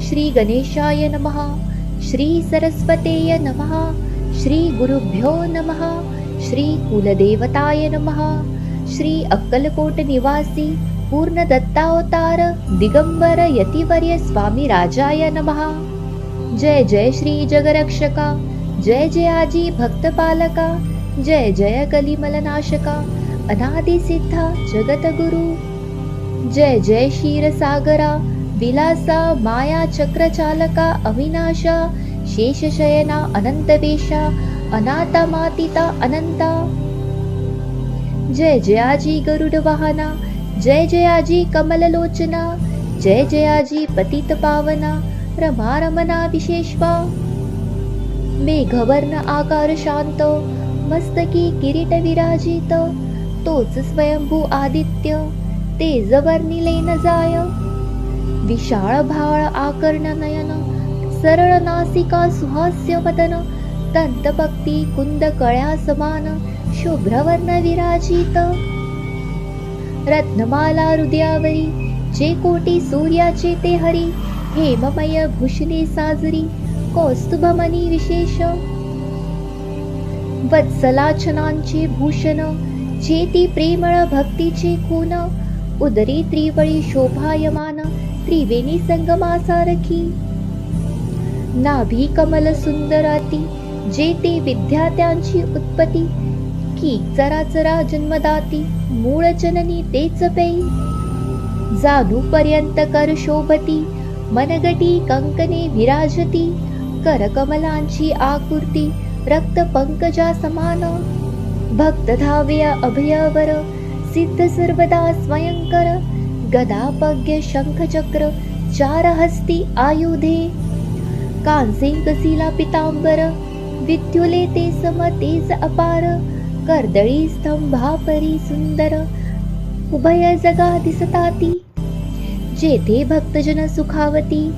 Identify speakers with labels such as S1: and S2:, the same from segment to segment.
S1: श्री गणेशाय नमः. श्री सरस्वतेय नमः. श्री गुरुभ्यो नमः. श्री कुलदेवताय नमः. श्री अक्कलकोट निवासी पूर्ण दत्तावतार दिगंबर यतिवर्य स्वामी राजाय नमः. जय जय श्री जगरक्षका. जय जय आजी भक्तपालका. जय जय कलिमलनाशका. अनादि सिद्धा जगतगुरु. जय जय क्षीरसागरा. विलासा माया चक्रचालका. अविनाशा शेषशयना अनंतवेशा. अनाथा मातिता अनंता. जय जयाजी गरुड वाहना. जय जयाजी कमललोचना. जय जयाजी पतित पावना. रमा रमना विशेषवा. मेघवर्ण आकार शांत. मस्तकी किरीट विराजित. तोच स्वयंभू आदित्य. तेजवर्णिले न जाय. विशाळ भाळ आकर्ण नयन. सरळ नासिका सुहास्य वदन. दंतभक्ती कुंद कळ्या समान. शुभ्रवर्ण विराजित. रत्नमाला हृदयावरी. जे कोटी सूर्याचे ते हरी. हेममय भूषणे साजरी. कौस्तुभमणी विशेष. वत्सलाचनांचे भूषण. जेती प्रेमळ भक्तीचे खून. उदरी त्रिवळी शोभायमान. त्रिवेणी संगमासारखी. नाभी कमल सुंदराती. जेते विद्या त्यांची उत्पत्ती. की चराचरा जन्मदाती. मूळ जननी तेच पेई. जाणू पर्यंत कर शोभती. मनगटी कंकणे विराजती. करकमलांची आकृती. रक्त पंकजा समान. भक्त धाव्य अभयवर. सिद्ध सर्वदा स्वयंकर. गदा पद्य शंख चक्र. चार हस्ती आयुधे. कांसे कसिला पितांबर. विद्युले ते सम तेज अपार. कर्दळी स्तंभा परी सुंदर. उभय जगा दिसताती. जेथे भक्तजन सुखावती.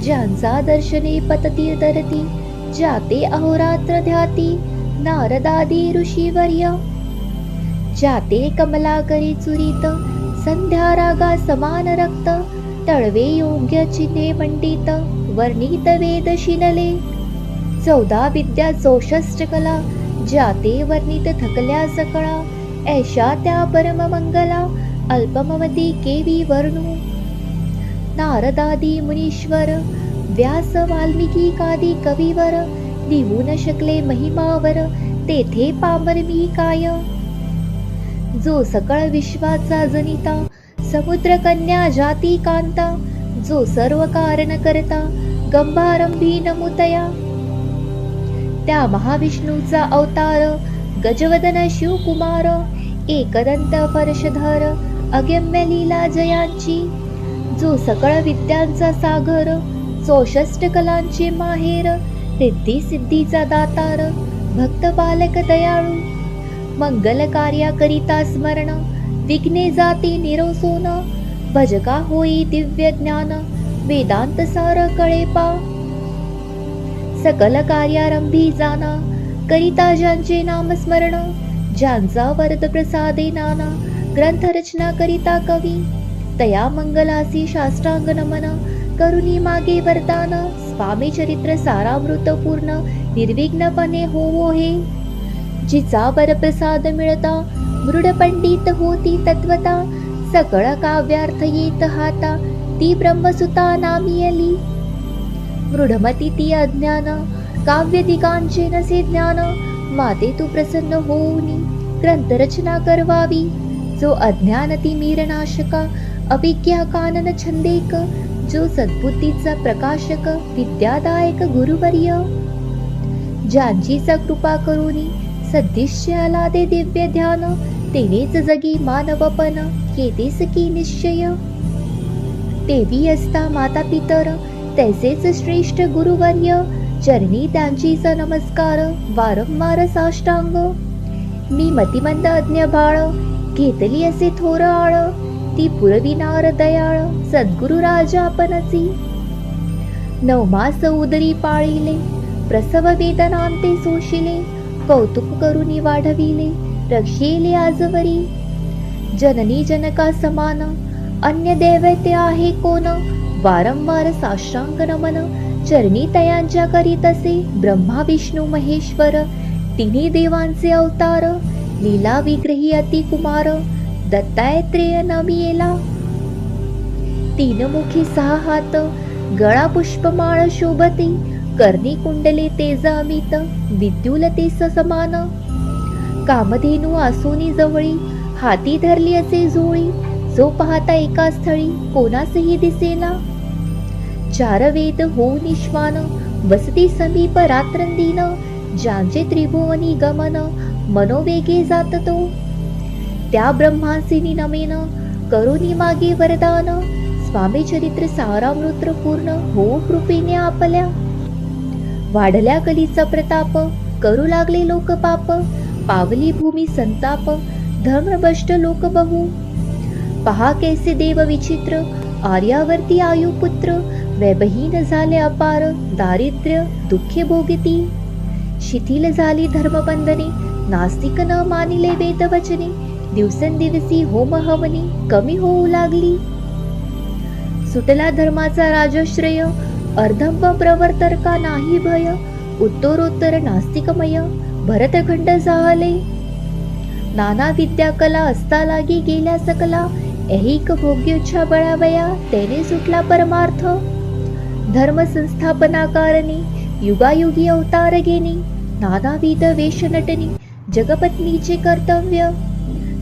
S1: ज्यांचा दर्शने पतती तरती. जाते अहोरात्र ध्याती. नारदादी ऋषीवर्य. जाते कमलाकरी चुरित. संध्या रागा समान रक्त. तळवे योग्य चिन्हे मंडित. वर्णित वेद शिनले. 14 विद्या 64 कला. जाते वर्णित थकल्या सकळा. ऐशा त्या परम मंगला. अल्पमवती केवी वर्णू. नारदादी मुनीश्वर. व्यास वाल्मिकी कादी कविवर. लिहू न शकले महिमावर. तेथे पामर मी काय. जो सकळ विश्वाचा जनिता. समुद्र कन्या जाती कांता. जो सर्व कारण करता. गंभारंभी नमुतया. त्या महाविष्णूचा अवतार. गजवदन शिवकुमार. एकदंत परशधर. अगम्य लीला जयांची. जो सकळ विद्यांचा सागर. 64 कलांचे माहेर. रिद्धी सिद्धीचा दातार. भक्त बालक दयाळू. मंगल कार्या करिता स्मरण. विघ्ने जाती निरसोन. भजका होई दिव्य ज्ञान. वेदांत सार कळे पा. सकल कार्यारंभी जाना. करिता ज्यांचे नाम स्मरण. ज्यांचा वरद प्रसादे नाना. ग्रंथ रचना करिता कवी. तया मंगलासी शास्त्रांग नमन. करुणी मागे वरदान. स्वामी चरित्र सारामृत पूर्ण. निर्विघ्नपणे होवो हे. जिचा वरप्रसाद मिळता. मृड पंडित होती तत्वता. सकळ काव्यार्थ येत हाता. ती ब्रह्मसुता नामियली. मृढमती ती अज्ञान. काव्य दिगांचे नसे ज्ञान. माते तू प्रसन्न होऊनी. ग्रंथरचना करवावी. जो अज्ञान ती मीरनाशका. अविज्ञा कानन छंदेक. जो सद्बुद्धीचा प्रकाशक. विद्यादायक गुरुवर्य. ज्यांची कृपा करुनी. सद्दिश्य आलादे दिव्य ध्यान. तेनेच जगी मानवपण. येतेस की निश्चय. देवी असता माता पितर. तैसेच श्रेष्ठ गुरुवर्य. चरणी त्यांचीच नमस्कार. वारंवार साष्टांग. मी मतिमंद अज्ञ बाळ. घेतली असे थोर आळ. ती पुरविनार दयाळ. सद्गुरु राजा आपणची. 9 मास उदरी पाळिले. प्रसव वेदनांते सोशिले. कौतुक करुनी वाढविले. रक्षेले आजवरी. जननी जनका समान. अन्य दैवते आहे कोण. वारंवार साष्टांग नमन चरणी तयांच्या करीत असे ब्रह्मा विष्णू महेश्वर तिन्ही देवांचे अवतार लीला विग्रही अति कुमार दत्तात्रेय नमियेला तीन मुखी सहा हात गळा पुष्पमाळ शोभते कर्णी कुंडले तेज अमित विद्युलतेस समान कामधेनू आसोनी जवळी हाती धरली असे जोळी जो पाहता एका स्थळी कोणासही दिसेना चार वेद हो निश्वान वसती समीप रात्रंदिन ज्यांचे त्रिभुवनी गमन मनोवेगे जात तो त्या ब्रह्मांसी नमेन करुणी मागे वरदान स्वामी चरित्र सारामृत पूर्ण हो कृपेने आपल्या वाढल्या कलीचा प्रताप करू लागले लोक पाप पावली भूमी संताप धर्मभ्रष्ट लोक बहु पहा कैसे देव विचित्र आर्यावर्ती आयुपुत्र वैभहीन झाले अपार दारिद्र्य दुःखे भोगती शिथिल झाली धर्मबंधने नास्तिक न मानिले वेदवचने दिवसेंदिवसी होम हवनी कमी होऊ लागली सुटला धर्माचा राजश्रय अर्धंब प्रवर्तर का नाही भय उत्तरोत्तर नास्तिकमय भरतखंड जाहले नाना विद्या कला असता लागी गेल्या सकला ऐहिक भोग्योच्छा बळावया त्याने सुटला परमार्थ धर्म संस्थापना कारणे युगायुगी अवतार घेणे नानाविध वेश नटने जगपत्नीचे कर्तव्य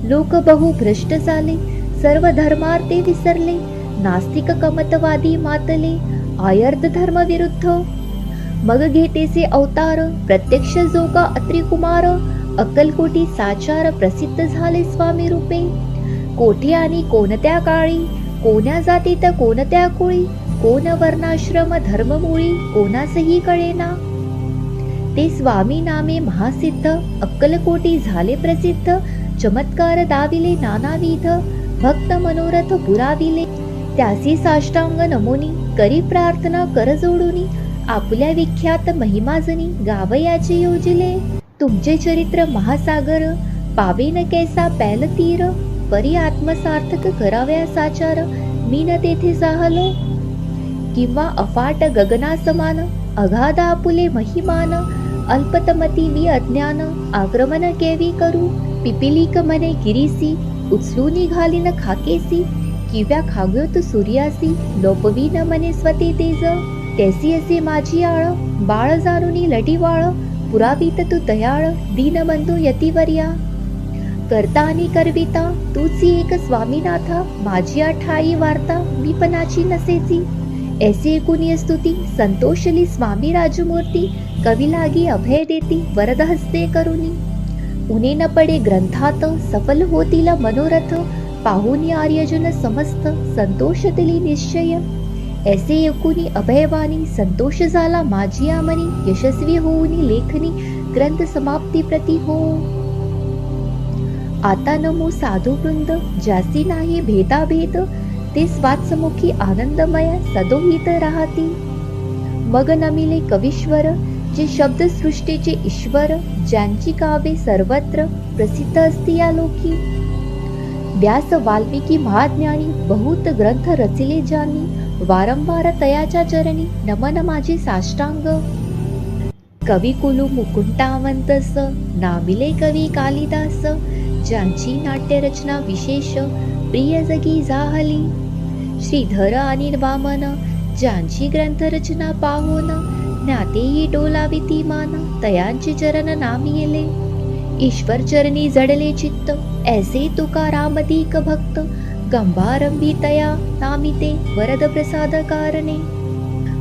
S1: लोक बहु भ्रष्ट झाले सर्व धर्मार्थे विसरले नास्तिक कमतवादी मातले आयर्ध धर्म विरुद्ध मग घेतेसे अवतार प्रत्यक्ष जोगा अत्रिकुमार अक्कलकोटी साचार प्रसिद्ध झाले स्वामी रूपे कोठे आणि कोणत्या काळी कोण्या जातीत कोणत्या कुळी कोण वर्णाश्रम धर्ममुळी कोणासही कळेना ते स्वामी नामे महासिद्ध अक्कलकोटी झाले प्रसिद्ध चमत्कार दाविले नानाविध भक्त मनोरथ पुराविले त्यासी साष्टांग नमोनी करी प्रार्थना कर जोडूनी आपल्या विख्यात महिमाजनी गावयाचे योजिले तुमचे चरित्र महासागर पावेन कैसा पैल तीर परी आत्मसार्थक कराव्या साचार मी न तेथे जाहलो किंवा अफाट गगना समान अगाध आपुले महिमान अल्पतमती मी अज्ञान आक्रमण केवी करू पिपिलीक मने गिरीसी उचलू निघालीन खाकेसी किव्या खाग्योत सूर्यासी लोपवीन मने स्वते तेज त्यासी असे माझी आळ बाळ जाणुनी लढीवाळ पुरावीत तू दयाळ दीनबंधू यतिवर्या करता आणि करविता तूची एक स्वामीनाथा माझी ठाई वार्ता मी पणाची नसेची ऐसे एकुणी स्तुती संतोषली स्वामी राजमूर्ती कवी लागी अभय देती वरद हस्ते करुनी उने न पडे ग्रंथात सफल होतील मनोरथ पाहुनी आर्यजन समस्त संतोषतली निश्चय ऐसे एकुणी अभयवाणी संतोष झाला माझी आमनी यशस्वी होऊनी लेखनी ग्रंथ समाप्ती प्रती हो आता नमो साधू वृंद ज्यासी नाही भेदाभेद ते स्वात्समुखी आनंदमय सदोहित राहती मग नमिले कवीश्वर जे शब्द सृष्टीचे ईश्वर ज्यांची काव्ये सर्वत्र प्रसिद्ध असती या लोकी व्यास वाल्मिकी महाज्ञानी बहुत ग्रंथ रचिले ज्यांनी वारंवार तयाच्या चरणी नमन माझे साष्टांग कवी कुलू मुकुंटावंतस नामिले कवी कालिदास ज्यांची नाट्यरचना विशेष प्रिय जगी जाहली श्रीधर आणि वामन ज्यांची ग्रंथरचना पाहून ज्ञातेही डोलाविती मान तयांचे चरण नामिले ईश्वर चरणी जडले चित्त ऐसे तुकारामधिक भक्त गंभारंभी तया नामिते वरद प्रसाद कारणे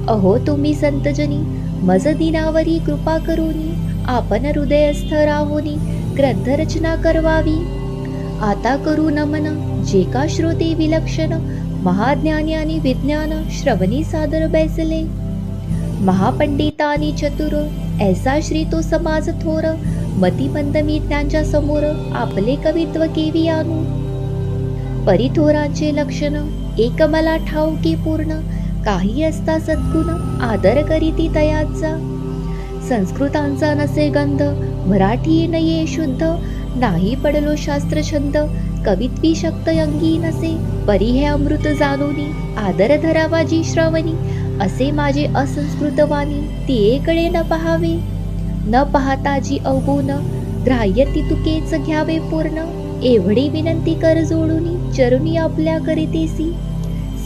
S1: अहो तुम्ही संतजनी मज दिनावरी कृपा करूनी आपण हृदयस्थ राहुनी ग्रंथरचना करवावी आता करू नमन जे का श्रोते विलक्षण महाज्ञानी आणि विज्ञान श्रवणी सादर बैसले महापंडितानी चतुर ऐसा श्री तो समाज थोर मतिमंद मी त्यांच्या समोर आपले कवित्व केवी आणू परिथोरांचे लक्षण एक मला ठाऊकी पूर्ण काही असता सद्गुण आदर करीती तयाचा संस्कृतांचा नसे गंध मराठी नये शुद्ध नाही पडलो शास्त्र छंद कवित्वी शक्त अंगी नसे, परी हे अमृत जाणोनी, आदर धरावा जी श्रवणी, असे माझे असंस्कृत वाणी, ती एकडे न पहावे, न पाहता जी अवगुण, ग्राह्य ती तुकेच घ्यावे पूर्ण, एवढी विनंती कर जोडुनी, चरुनी आपल्या करितेसी,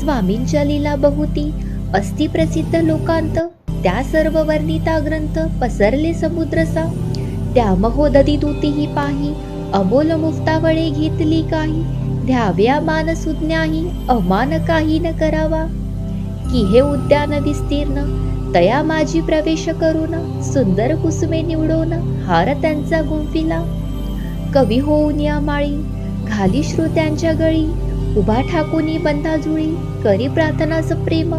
S1: स्वामींच्या लीला बहुती, अस्ति प्रसिद्ध लोकांत, त्या सर्व वर्णिता ग्रंथ, पसरले समुद्रसा, त्या महोदधी दूतीही पाही, अमोल मुक्तावळे घेतली काही, द्याव्या मान सुज्ञाही, अमान काही न करावा, की हे उद्यान विस्तीर्ण, तया माझी प्रवेश करून, सुंदर कुसुमे निवडून, हार त्यांचा गुंफिला, कवी होऊन या माळी, घाली श्रोत्यांच्या गळी, उभा ठाकुनी बंधा जुळी, करी प्रार्थनाच प्रेम,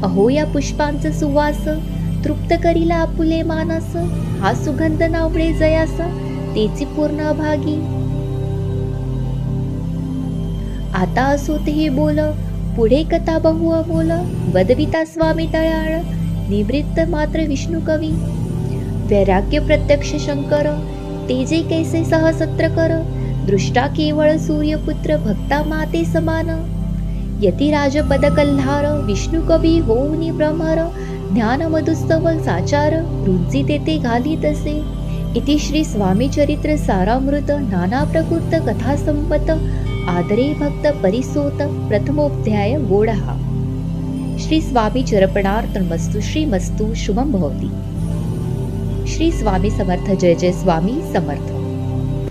S1: अहो या पुष्पांचा सुवास, तृप्त करीला आपुले मानस, हा सुगंध नावळे जयास, तेची पूर्ण अभागी, आता असो ते बोल, पुढे कथा बहु अमोल, वदविता स्वामी दयाळ, निवृत्त मात्र विष्णू कवी, वैराग्य प्रत्यक्ष शंकर, तेजे कैसे सहसत्र कर, दृष्टा केवळ सूर्यपुत्र, भक्ता माते समान, यती राजपद कल्हार, विष्णू कवी होऊनी भ्रमर, ज्ञान मधुस्तव साचार, रुंजी तेथे घाली तसे, इति श्री स्वामी चरित्र सारामृत, नाना प्रकृत कथा संपत, आदरे भक्त परिसोत, प्रथमोध्याय गोडहा. श्री स्वामी चरपणार्पणमस्तु. श्रीमस्तु शुभम भवती. श्री स्वामी समर्थ. जय जय स्वामी समर्थ.